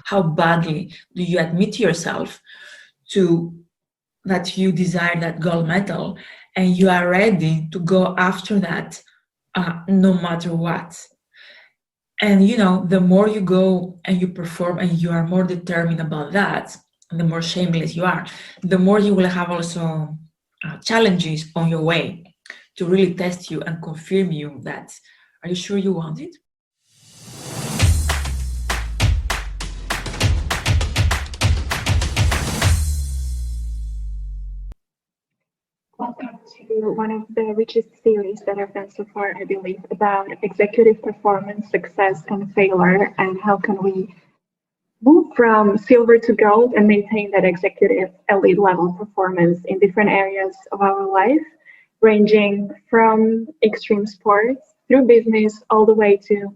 how badly do you admit to yourself to that you desire that gold medal, and you are ready to go after that no matter what. And the more you go and you perform and you are more determined about that, the more shameless you are, the more you will have also challenges on your way to really test you and confirm you that, are you sure you want it? Welcome to one of the richest series that I've done so far, I believe, about executive performance, success, and failure, and how can we move from silver to gold and maintain that executive elite level performance in different areas of our life, ranging from extreme sports through business all the way to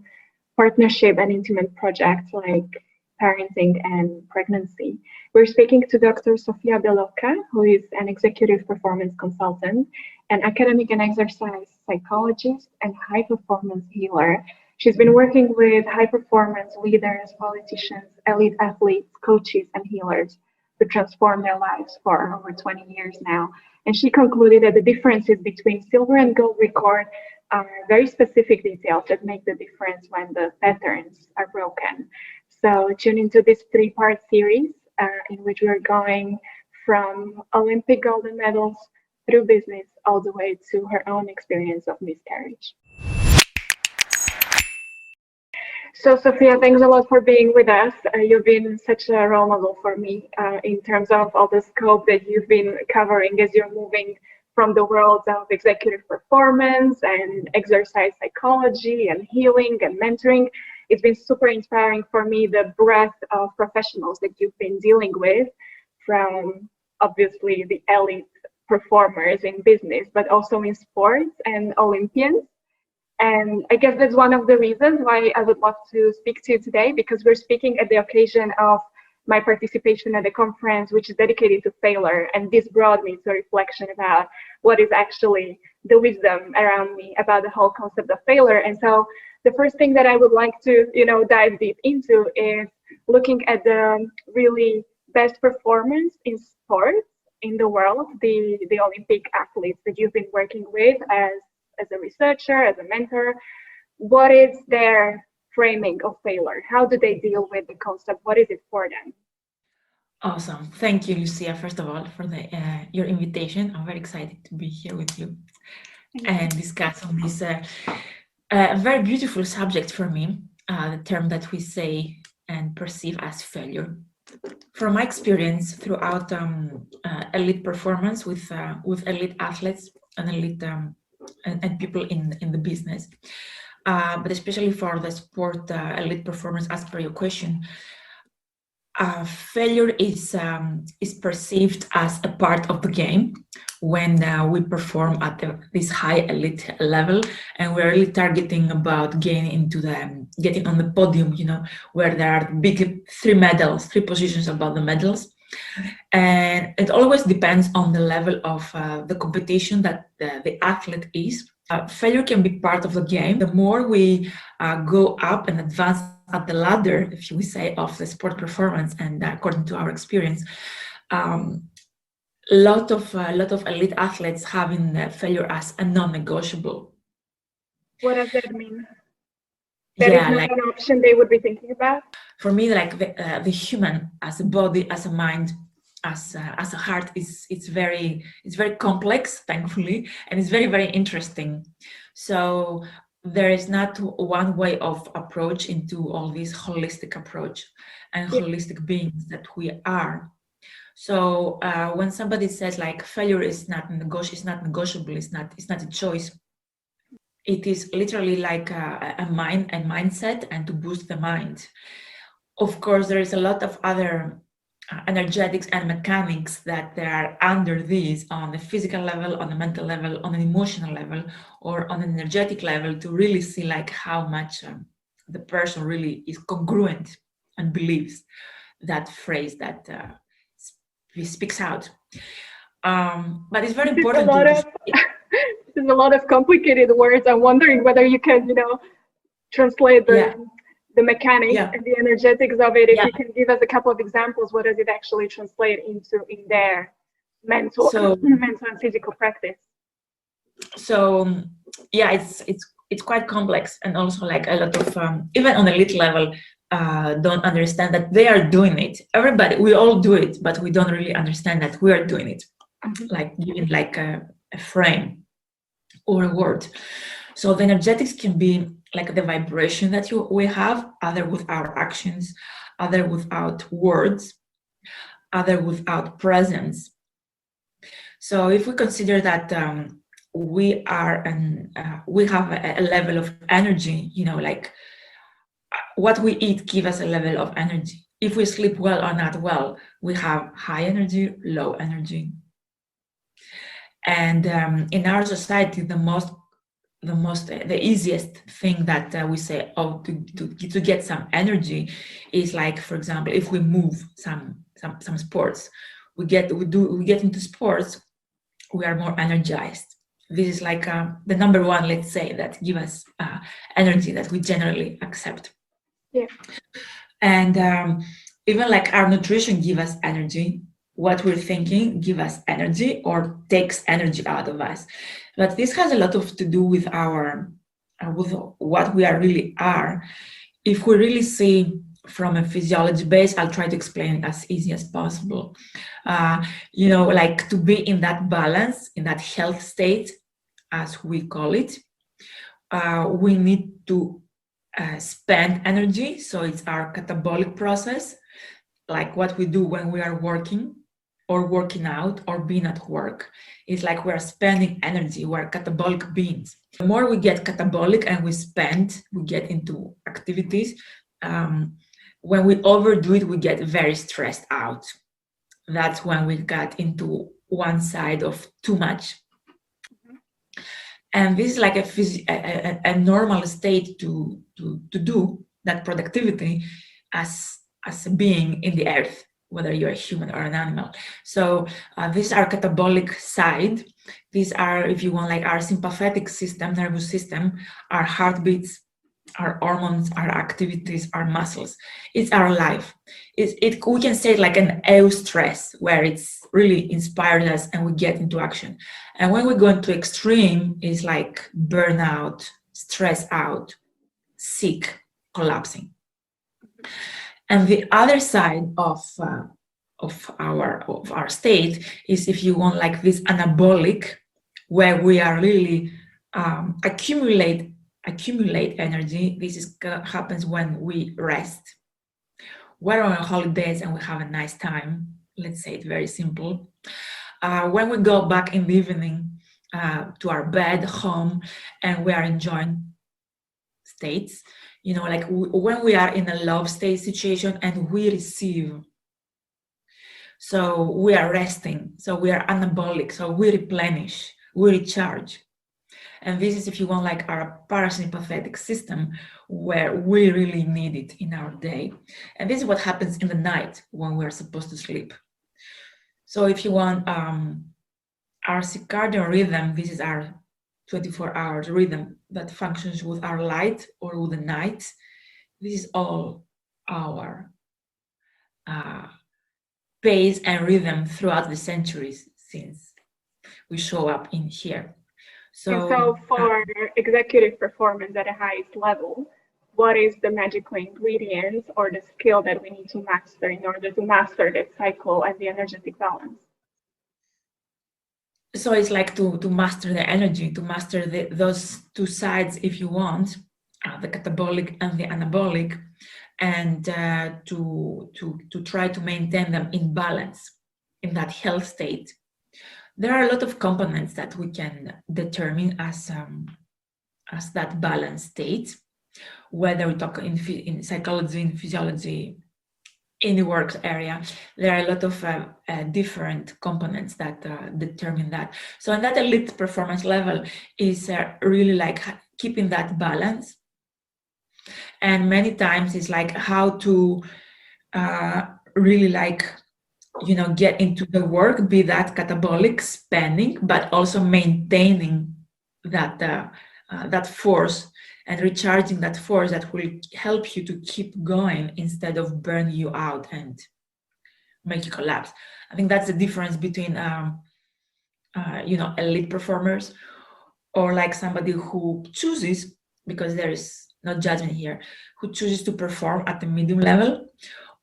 partnership and intimate projects like parenting and pregnancy. We're speaking to Dr. Sofia Beloka, who is an executive performance consultant, an academic and exercise psychologist, and high performance healer. She's been working with high performance leaders, politicians, elite athletes, coaches, and healers to transform their lives for over 20 years now. And she concluded that the differences between silver and gold record are very specific details that make the difference when the patterns are broken. So tune into this three-part series in which we're going from Olympic golden medals through business all the way to her own experience of miscarriage. So Sofia, thanks a lot for being with us. You've been such a role model for me in terms of all the scope that you've been covering as you're moving from the worlds of executive performance and exercise psychology and healing and mentoring. It's been super inspiring for me, the breadth of professionals that you've been dealing with, from obviously the elite performers in business, but also in sports and Olympians. And I guess that's one of the reasons why I would love to speak to you today, because we're speaking at the occasion of my participation at the conference, which is dedicated to failure. And this brought me to a reflection about what is actually the wisdom around me about the whole concept of failure. And so the first thing that I would like to, dive deep into is looking at the really best performance in sports in the world, the Olympic athletes that you've been working with as a researcher, as a mentor. What is their framing of failure? How do they deal with the concept? What is it for them? Awesome. Thank you, Lucia, first of all, for your invitation. I'm very excited to be here with you and discuss on this very beautiful subject for me, the term that we say and perceive as failure. From my experience throughout elite performance with elite athletes and elite and people in the business, but especially for the sport elite performance, as per your question, failure is perceived as a part of the game when we perform at this high elite level, and we're really targeting about getting on the podium, where there are big three positions above the medals. And it always depends on the level of the competition that the athlete is. Failure can be part of the game. The more we go up and advance at the ladder, if we say, of the sport performance, and according to our experience, a lot of elite athletes having failure as a non-negotiable. What does that mean? That is not an option they would be thinking about? For me, like the human, as a body, as a mind, as a heart, it's very complex, thankfully, and it's very, very interesting. So there is not one way of approach into all this holistic approach and holistic beings that we are. So when somebody says like failure is not negotiable, it's not a choice, it is literally like a mindset, and to boost the mind. Of course, there is a lot of other energetics and mechanics that they are under this, on the physical level, on the mental level, on an emotional level, or on an energetic level, to really see like how much the person really is congruent and believes that phrase that speaks out. But it's very important there's a lot of complicated words. I'm wondering whether you can, translate the mechanics Yeah. and the energetics of it. If Yeah. you can give us a couple of examples, what does it actually translate into in their mental So and physical practice? so yeah, it's quite complex, and also like a lot of even on a elite level don't understand that they are doing it. Everybody, we all do it, but we don't really understand that we are doing it. Like giving like a frame or a word. So the energetics can be like the vibration that we have, either with our actions, either without words, either without presence. So if we consider that we are we have a level of energy, you know, like what we eat gives us a level of energy. If we sleep well or not well, we have high energy, low energy. And in our society, the easiest thing that we say, oh, to get some energy is like, for example, if we move some sports, we get into sports, we are more energized. This is like the number one, let's say, that give us energy that we generally accept. Yeah. And even like our nutrition give us energy. What we're thinking give us energy or takes energy out of us. But this has a lot of to do with our with what we are really are. If we really see from a physiology base, I'll try to explain it as easy as possible. You know, like to be in that balance, in that health state, as we call it, we need to spend energy. So it's our catabolic process, like what we do when we are working or working out or being at work. It's like we're spending energy, we're catabolic beings. The more we get catabolic and we get into activities, when we overdo it, we get very stressed out. That's when we got into one side of too much. And this is like a normal state to do that productivity as a being in the earth, whether you're a human or an animal. So this is our catabolic side. These are, if you want, like our sympathetic system, nervous system, our heartbeats, our hormones, our activities, our muscles. It's our life. We can say it like an eustress, where it's really inspired us and we get into action. And when we go into extreme, it's like burnout, stress out, sick, collapsing. And the other side of our state is, if you want, like this anabolic, where we are really accumulate energy. This happens when we rest. We're on holidays and we have a nice time. Let's say it very simple. When we go back in the evening to our bed, home, and we are enjoying states, you know, like when we are in a love state situation and we receive, so we are resting, so we are anabolic, so we replenish, we recharge. And this is, if you want, like our parasympathetic system, where we really need it in our day. And this is what happens in the night when we're supposed to sleep. So if you want our circadian rhythm, this is our 24 hours rhythm that functions with our light or with the night. This is all our pace and rhythm throughout the centuries since we show up in here. So for executive performance at the highest level, what is the magical ingredient or the skill that we need to master in order to master that cycle and the energetic balance? So it's like to master the energy, to master those two sides, if you want, the catabolic and the anabolic, and to try to maintain them in balance, in that health state. There are a lot of components that we can determine as that balance state, whether we talk in psychology, in physiology, in the work area. There are a lot of different components that determine that. So in that elite performance level is really like keeping that balance. And many times it's like how to really like, you know, get into the work, be that catabolic spending, but also maintaining that that force and recharging that force that will help you to keep going instead of burn you out and make you collapse. I think that's the difference between elite performers, or like somebody who chooses, because there is no judgment here, who chooses to perform at the medium level,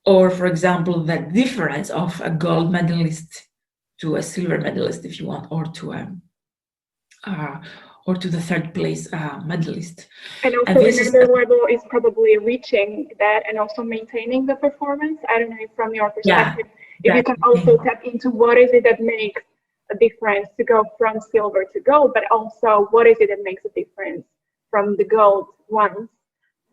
or for example, the difference of a gold medalist to a silver medalist, if you want, or to the third place medalist. And also another level is probably reaching that and also maintaining the performance. I don't know if from your perspective, if you can also tap into what is it that makes a difference to go from silver to gold, but also what is it that makes a difference from the gold once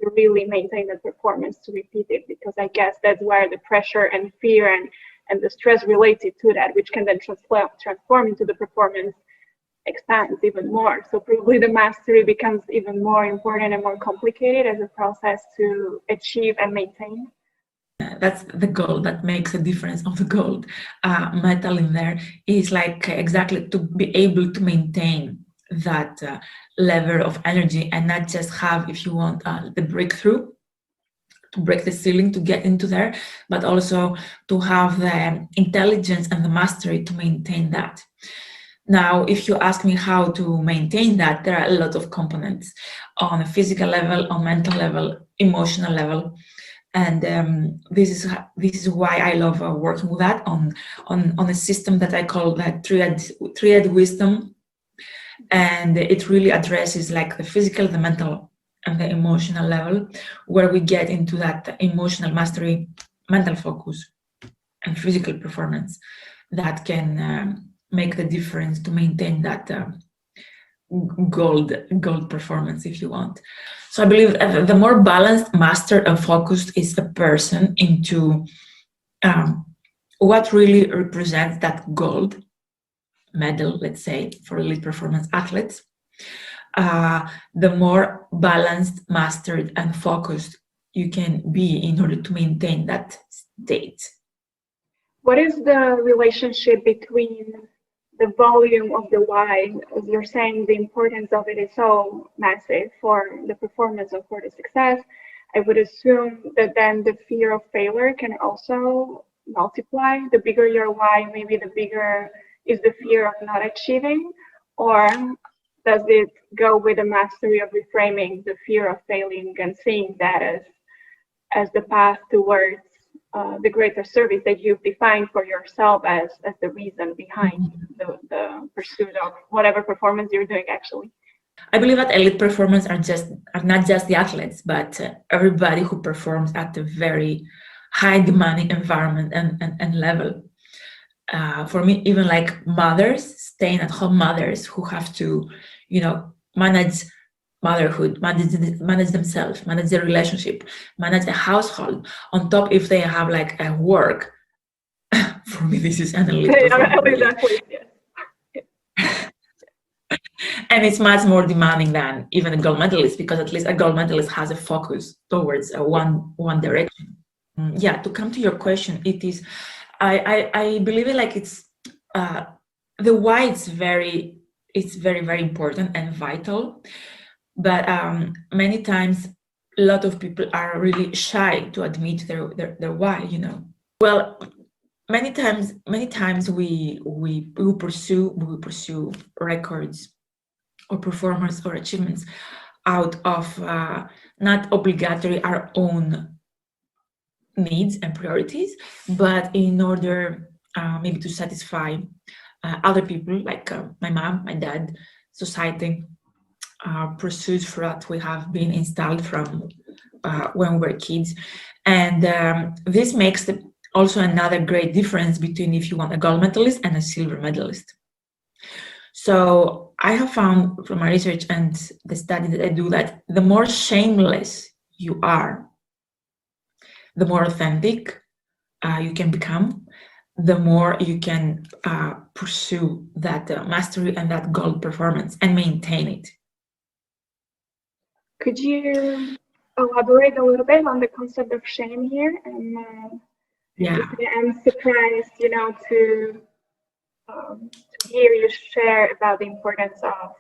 to really maintain the performance, to repeat it, because I guess that's where the pressure and fear and the stress related to that, which can then transform into the performance, expands even more. So probably the mastery becomes even more important and more complicated as a process to achieve and maintain. That's the goal that makes a difference of the gold metal in there, is like exactly to be able to maintain that level of energy and not just have, if you want, the breakthrough, to break the ceiling to get into there, but also to have the intelligence and the mastery to maintain that. Now, if you ask me how to maintain that, there are a lot of components on a physical level, on mental level, emotional level. And this is why I love working with that on a system that I call the triad wisdom, and it really addresses like the physical, the mental, and the emotional level, where we get into that emotional mastery, mental focus, and physical performance that can make the difference to maintain that gold performance, if you want. So I believe the more balanced, mastered, and focused is a person into what really represents that gold medal, let's say, for elite performance athletes, the more balanced, mastered, and focused you can be in order to maintain that state. What is the relationship between the volume of the why? As you're saying, the importance of it is so massive for the performance or for the success. I would assume that then the fear of failure can also multiply. The bigger your why, maybe the bigger is the fear of not achieving, or does it go with the mastery of reframing the fear of failing and seeing that as the path towards the greater service that you've defined for yourself as the reason behind the pursuit of whatever performance you're doing, actually? I believe that elite performers are not just the athletes, but everybody who performs at a very high demanding environment and level. For me, even like mothers, staying at home mothers who have to, manage motherhood, manage themselves, manage their relationship, manage a household. On top, if they have like a work, for me, this is an elite performer. Exactly, yes. And it's much more demanding than even a gold medalist, because at least a gold medalist has a focus towards one direction. Yeah, to come to your question, it is, I believe it like it's the why. It's very, very important and vital. But many times, a lot of people are really shy to admit their why. Well, many times we pursue records or performance or achievements out of not obligatory our own needs and priorities, but in order maybe to satisfy other people, like my mom, my dad, society, pursuits for that we have been installed from when we were kids. And this makes also another great difference between, if you want, a gold medalist and a silver medalist. So I have found from my research and the study that I do that the more shameless you are, the more authentic you can become, the more you can pursue that mastery and that gold performance and maintain it. Could you elaborate a little bit on the concept of shame here? I'm surprised, to hear you share about the importance of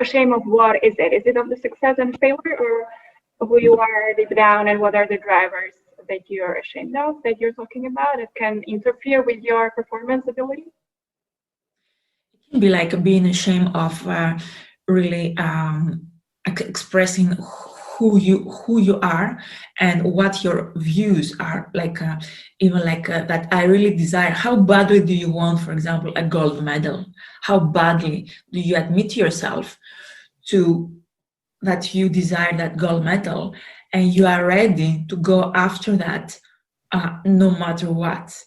Shame of what is it? Is it of the success and failure, or who you are deep down, and what are the drivers that you're ashamed of, that you're talking about, that can interfere with your performance ability? It can be like being ashamed of really expressing who you are and what your views are, like even like that I really desire. How badly do you want, for example, a gold medal? How badly do you admit to yourself to that you desire that gold medal, and you are ready to go after that no matter what?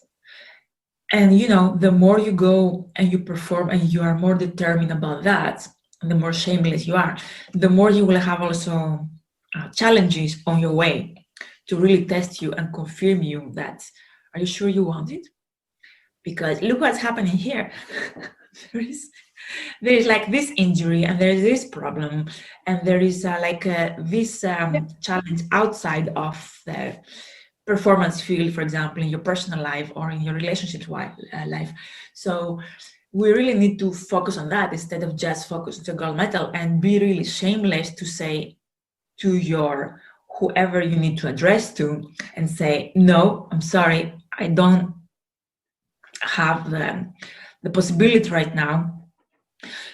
And you know, the more you go and you perform and you are more determined about that, the more shameless you are, the more you will have also challenges on your way to really test you and confirm you that, are you sure you want it? Because look what's happening here. there is like this injury, and there is this problem, and there is this challenge outside of the performance field, for example, in your personal life or in your relationships life. So we really need to focus on that instead of just focus on the gold medal, and be really shameless to say to your whoever you need to address to, and say, no, I'm sorry, I don't have the possibility right now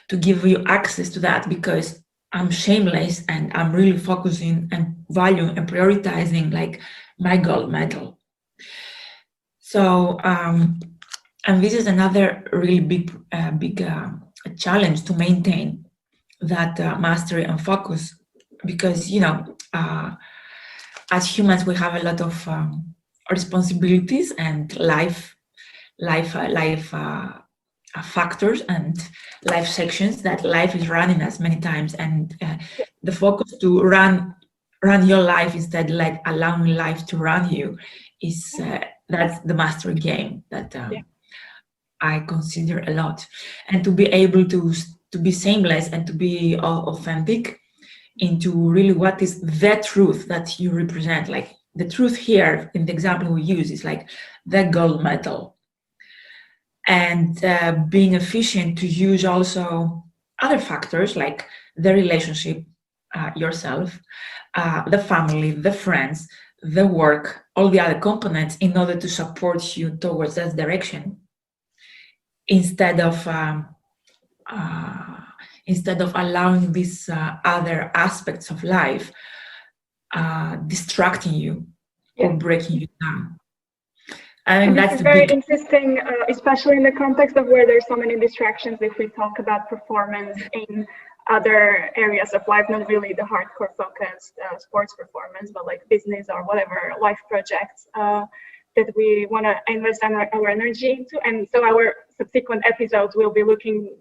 to give you access to that, because I'm shameless and I'm really focusing and valuing and prioritizing like my gold medal. So and this is another really big challenge to maintain that mastery and focus, because you know, as humans we have a lot of responsibilities and life factors and life sections that life is running us many times, and the focus to run your life instead like allowing life to run you is that's the mastery game that I consider a lot. And to be able to be shameless and to be authentic into really what is the truth that you represent. Like the truth here in the example we use is like the gold medal, and being efficient to use also other factors like the relationship, yourself, the family, the friends, the work, all the other components, in order to support you towards that direction, instead of allowing these other aspects of life distracting you or breaking you down. I mean, and that's this is the very big interesting, especially in the context of where there's so many distractions. If we talk about performance in other areas of life, not really the hardcore focused sports performance, but like business or whatever life projects that we want to invest our energy into. And so our subsequent episodes will be looking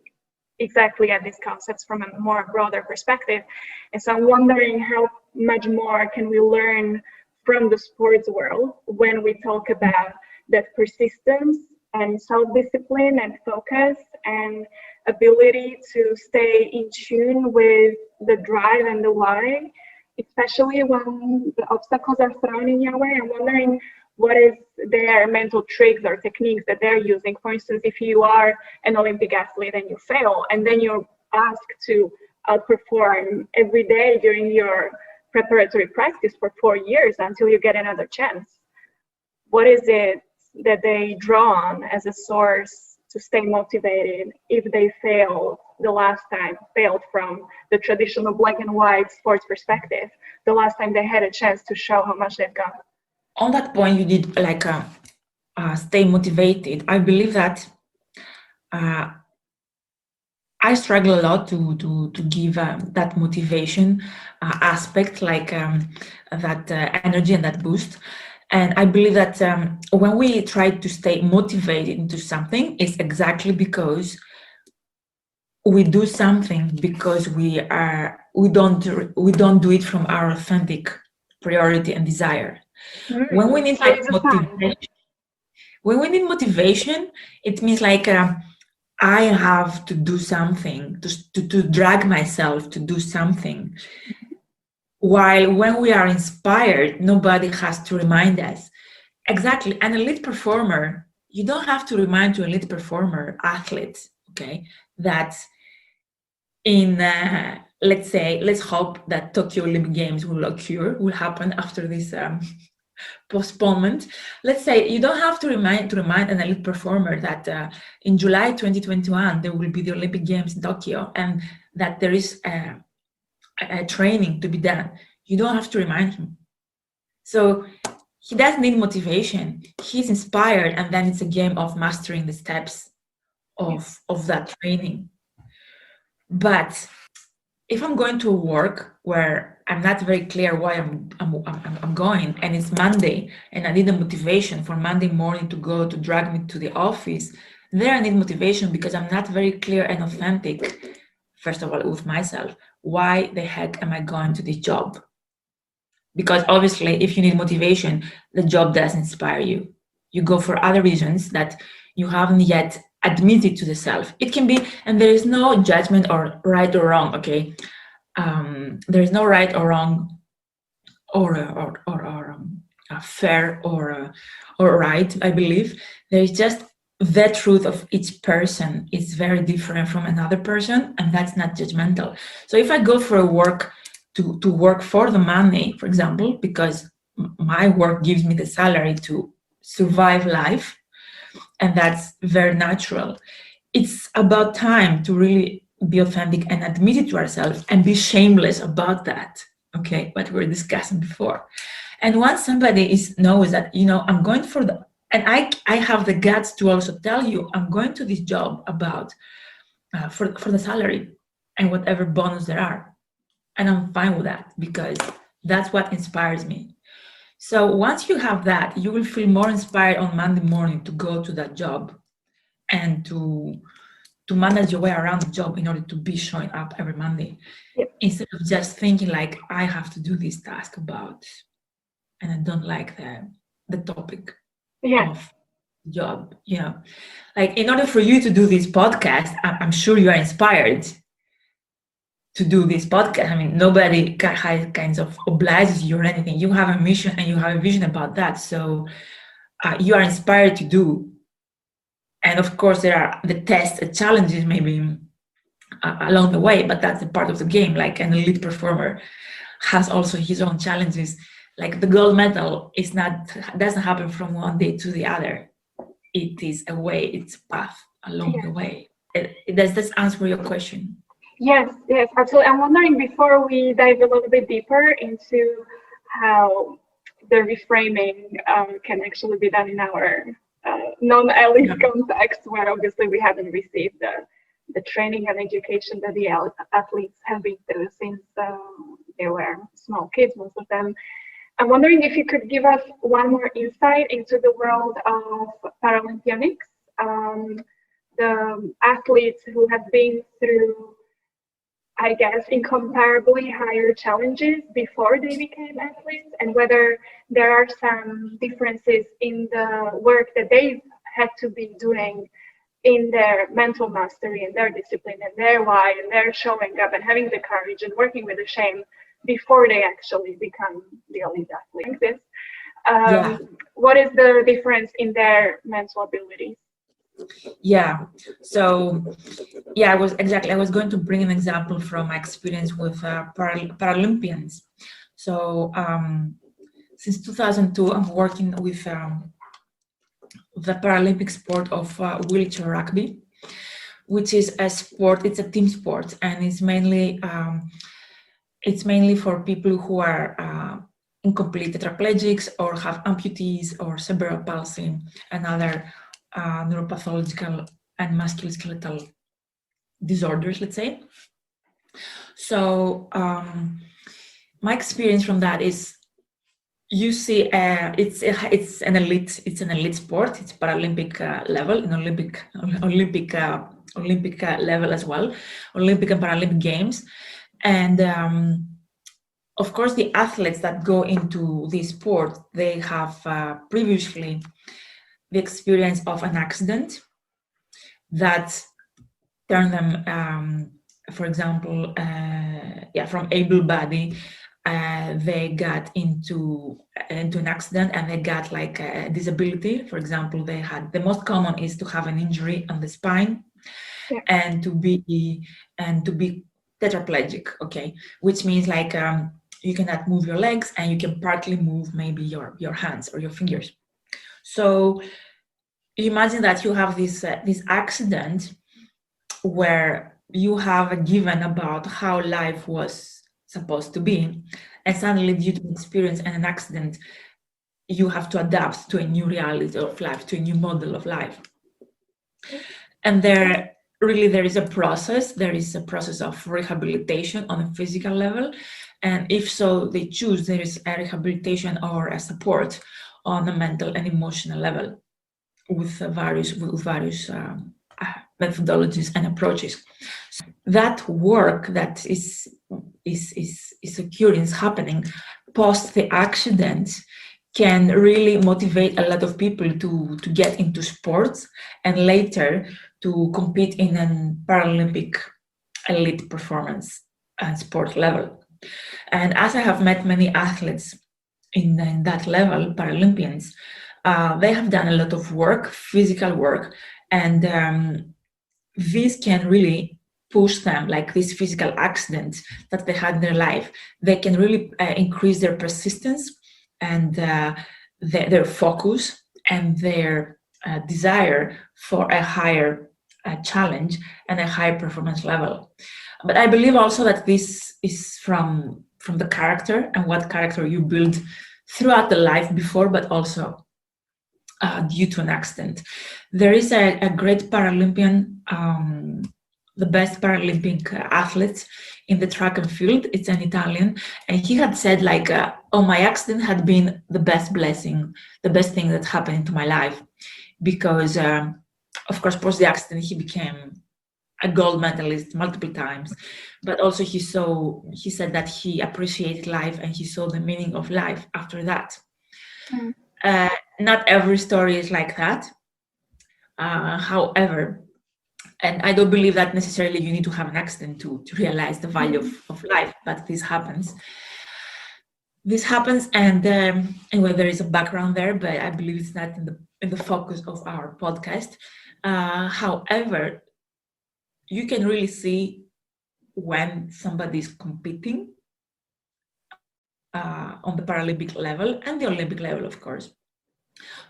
exactly at these concepts from a more broader perspective. And so I'm wondering how much more can we learn from the sports world when we talk about that persistence and self-discipline and focus and ability to stay in tune with the drive and the why, especially when the obstacles are thrown in your way. I'm wondering what is their mental tricks or techniques that they're using. For instance, if you are an Olympic athlete and you fail, and then you're asked to outperform every day during your preparatory practice for 4 years until you get another chance. What is it that they draw on as a source to stay motivated if they failed the last time, failed from the traditional black and white sports perspective, the last time they had a chance to show how much they've got? On that point, you did like stay motivated. I believe that I struggle a lot to give that motivation aspect, like that energy and that boost. And I believe that when we try to stay motivated into something, it's exactly because we do something because we don't do it from our authentic priority and desire. When we need So like it's a sign. when we need motivation, it means like I have to do something to drag myself to do something. While when we are inspired, nobody has to remind us. Exactly. An elite performer, you don't have to remind to elite performer, athlete, okay, that in let's hope that Tokyo Olympic Games will happen after this postponement. Let's say you don't have to remind an elite performer that in July 2021 there will be the Olympic Games in Tokyo, and that there is a training to be done. You don't have to remind him. So he doesn't need motivation. He's inspired, and then it's a game of mastering the steps of that training. But if I'm going to work where I'm not very clear why I'm going, and it's Monday, and I need a motivation for Monday morning to drag me to the office, there I need motivation because I'm not very clear and authentic, first of all, with myself. Why the heck am I going to this job? Because obviously, if you need motivation, the job doesn't inspire you. You go for other reasons that you haven't yet admitted to the self. It can be, and there is no judgment or right or wrong, okay? There is no right or wrong or fair or right, I believe. There is just the truth of each person is very different from another person, and that's not judgmental. So if I go for a work to work for the money, for example, because my work gives me the salary to survive life, and that's very natural. It's about time to really be authentic and admit it to ourselves and be shameless about that, okay, what we were discussing before. And once somebody knows that, I'm going for and I have the guts to also tell you, I'm going to this job about, for the salary and whatever bonus there are. And I'm fine with that because that's what inspires me. So once you have that, you will feel more inspired on Monday morning to go to that job and to manage your way around the job in order to be showing up every Monday. Yep. Instead of just thinking like, I have to do this task about, and I don't like the topic of job. Like in order for you to do this podcast, I'm sure you are inspired to do this podcast. I mean, nobody kinds of obliges you or anything. You have a mission and you have a vision about that. So you are inspired to do. And of course, there are the tests and challenges maybe along the way, but that's a part of the game. Like an elite performer has also his own challenges. Like the gold medal doesn't happen from one day to the other. It is a way, it's a path along the way. Does this answer your question? Yes, absolutely. I'm wondering, before we dive a little bit deeper into how the reframing can actually be done in our non-elite context, where obviously we haven't received the training and education that the athletes have been through since they were small kids, most of them. I'm wondering if you could give us one more insight into the world of Paralympianics, the athletes who have been through, I guess, incomparably higher challenges before they became athletes, and whether there are some differences in the work that they've had to be doing in their mental mastery and their discipline and their why and their showing up and having the courage and working with the shame before they actually become the elite athlete. What is the difference in their mental abilities? Yeah. So, I was going to bring an example from my experience with Paralympians. So, since 2002, I'm working with the Paralympic sport of wheelchair rugby, which is a sport. It's a team sport, and it's mainly for people who are incomplete tetraplegics or have amputees or cerebral palsy and other neuropathological and musculoskeletal disorders, let's say. So my experience from that is, you see, it's an elite sport. It's Paralympic level, in Olympic level as well, Olympic and Paralympic Games, and of course the athletes that go into this sport, they have previously the experience of an accident that turned them, for example, from able-bodied, they got into an accident and they got like a disability. For example, they had, the most common is to have an injury on the spine and to be tetraplegic, okay, which means like you cannot move your legs and you can partly move maybe your hands or your fingers. So imagine that you have this accident where you have a given about how life was supposed to be, and suddenly due to an experience and an accident, you have to adapt to a new reality of life, to a new model of life. And there is a process. There is a process of rehabilitation on a physical level, and if so they choose, there is a rehabilitation or a support on a mental and emotional level with various methodologies and approaches. So that work that is occurring, is happening post the accident, can really motivate a lot of people to get into sports and later to compete in a Paralympic elite performance and sport level. And as I have met many athletes in that level, Paralympians, they have done a lot of work, physical work, and this can really push them, like this physical accident that they had in their life, they can really increase their persistence and their focus and their desire for a higher challenge and a higher performance level. But I believe also that this is from the character and what character you build throughout the life before, but also due to an accident. There is a great Paralympian, the best Paralympic athlete in the track and field. It's an Italian, and he had said like, "Oh, my accident had been the best blessing, the best thing that happened into my life," because of course, post the accident, he became a gold medalist multiple times, but also he said that he appreciated life and he saw the meaning of life after that. Not every story is like that. However, and I don't believe that necessarily you need to have an accident to realize the value of life, but this happens. This happens, and anyway, there is a background there, but I believe it's not in the focus of our podcast. However, you can really see when somebody is competing on the Paralympic level and the Olympic level, of course,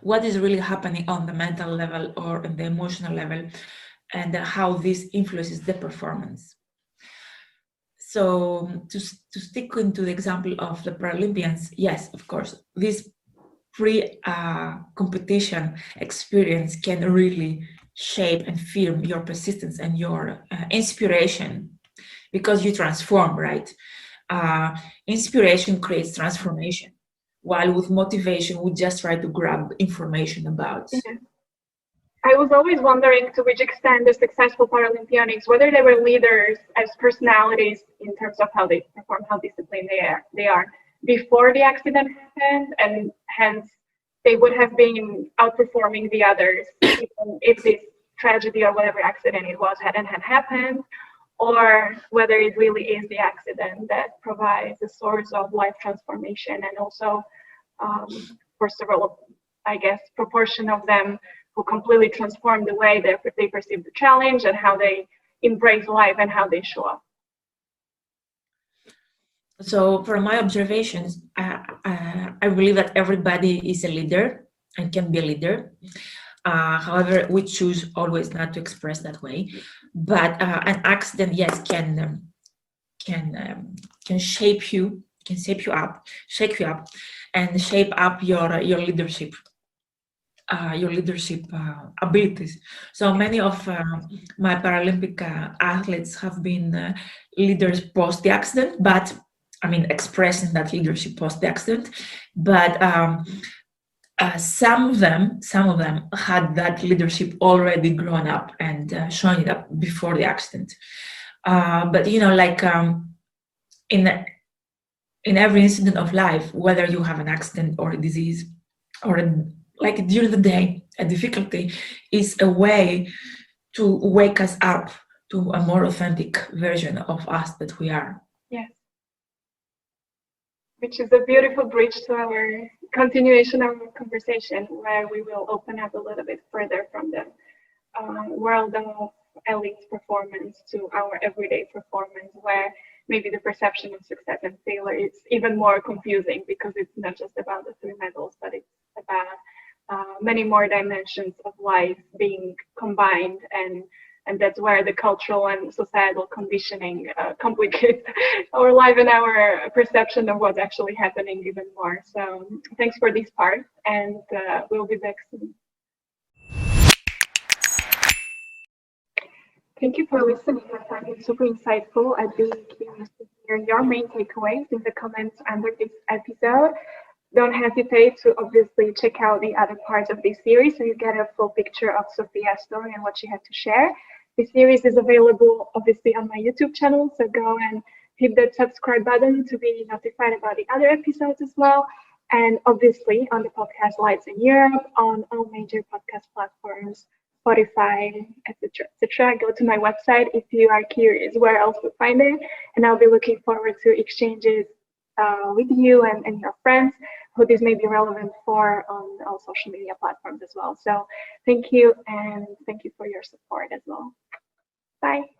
what is really happening on the mental level or on the emotional level, and how this influences the performance. So to stick into the example of the Paralympians, yes, of course, this pre-competition experience can really shape and firm your persistence and your inspiration, because you transform, right? Inspiration creates transformation, while with motivation, we just try to grab information about. Yeah. I was always wondering to which extent the successful Paralympians, whether they were leaders as personalities in terms of how they perform, how disciplined they are before the accident happened, and hence they would have been outperforming the others even if this tragedy or whatever accident it was hadn't happened, or whether it really is the accident that provides a source of life transformation, and also for several, I guess, proportion of them who completely transform the way they perceive the challenge and how they embrace life and how they show up. So from my observations, I believe that everybody is a leader and can be a leader. However, we choose always not to express that way. But an accident, yes, can shape you, can shake you up, and shape up your leadership. Your leadership abilities. So many of my Paralympic athletes have been leaders post the accident, but I mean expressing that leadership post the accident. But some of them had that leadership already grown up and showing it up before the accident. But you know, like in every incident of life, whether you have an accident or a disease or like during the day, a difficulty is a way to wake us up to a more authentic version of us that we are. Yes. Which is a beautiful bridge to our continuation of our conversation, where we will open up a little bit further from the world of elite performance to our everyday performance, where maybe the perception of success and failure is even more confusing because it's not just about the three medals, but it's about many more dimensions of life being combined, and that's where the cultural and societal conditioning complicate our life and our perception of what's actually happening even more. So thanks for this part, and we'll be back soon. Thank you for listening. I find it super insightful. I'd be curious to hear your main takeaways in the comments under this episode. Don't hesitate to obviously check out the other parts of this series so you get a full picture of Sofia's story and what she had to share. The series is available obviously on my YouTube channel, so go and hit that subscribe button to be notified about the other episodes as well. And obviously on the podcast Lives in Europe, on all major podcast platforms, Spotify, etc., etc. Go to my website if you are curious where else to find it, and I'll be looking forward to exchanges with you and your friends who this may be relevant for on all social media platforms as well. So thank you, and thank you for your support as well. Bye.